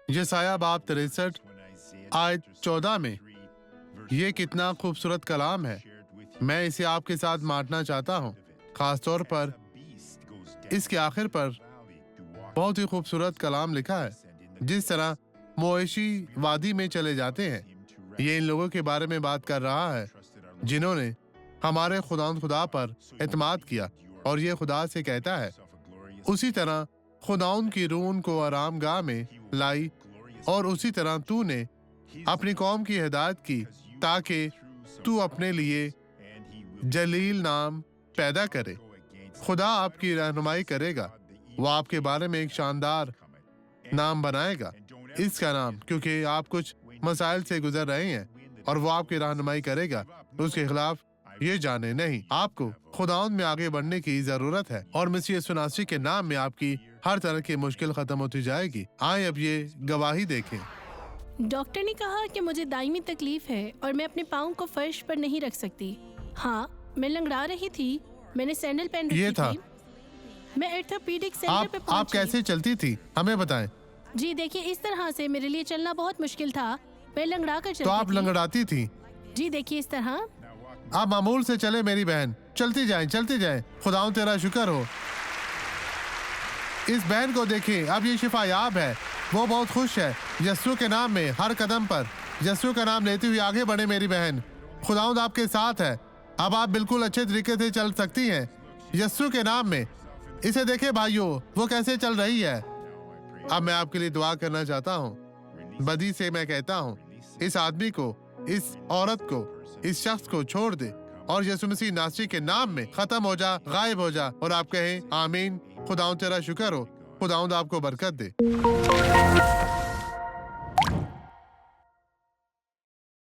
यशायाह बाब 63 आयत 14 में ये कितना खूबसूरत कलाम है। मैं इसे आपके साथ बांटना चाहता हूँ, खासतौर पर इसके आखिर पर बहुत ही खूबसूरत कलाम लिखा है। जिस तरह मोएशी वादी में चले जाते हैं, ये इन लोगों के बारे में बात कर रहा है जिन्होंने हमारे खुदा पर एतमाद किया, और ये खुदा से कहता है, उसी तरह खुदाउन की रूह उनको आरामगाह में लाई, और उसी तरह तूने अपनी कौम की हिदायत की ताकि तू अपने लिए जलील नाम पैदा करे। खुदा आपकी रहनुमाई करेगा, वो आपके बारे में एक शानदार नाम बनाएगा, इसका नाम, क्योंकि आप कुछ मसाइल से गुजर रहे हैं, और वो आपकी रहनुमाई करेगा। उसके खिलाफ ये जाने नहीं, आपको खुदाउन में आगे बढ़ने की जरूरत है, और मसीह यीशु मसीह के नाम में आपकी हर तरह की मुश्किल खत्म होती जाएगी। आए अब ये गवाही देखें। डॉक्टर ने कहा कि मुझे दायमी तकलीफ है और मैं अपने पाँव को फर्श पर नहीं रख सकती। हाँ, मैं लंगड़ा रही थी, मैंने सैंडल पहन रखी थी। मैं ऑर्थोपेडिक सेंटर पे पहुंची। आप कैसे चलती थी, हमें बताएं। जी देखिए, इस तरह से मेरे लिए चलना बहुत मुश्किल था। मैं लंगड़ा कर चलती तो आप लंगड़ाती थी? जी देखिए, इस तरह। आप मामूल से चले मेरी बहन, चलती जाएं। खुदाओं तेरा शुक्र हो। इस बहन को देखिए, अब ये शिफायाब है, वो बहुत खुश है। यस्सु के नाम में हर कदम पर यस्सु का नाम लेती हुई आगे बढ़े मेरी बहन। खुदावंद आपके साथ है, अब आप बिल्कुल अच्छे तरीके से चल सकती हैं यस्सु के नाम में। इसे देखे भाइयों, वो कैसे चल रही है। अब मैं आपके लिए दुआ करना चाहता हूँ। बदी से मैं कहता हूँ, इस आदमी को, इस औरत को, इस शख्स को छोड़ दे, और यीशु मसीह नासरी के नाम में खत्म हो जा, गायब हो जा, और आप कहें आमीन। खुदावंद तेरा शुक्र हो, खुदावंद आपको बरकत दे।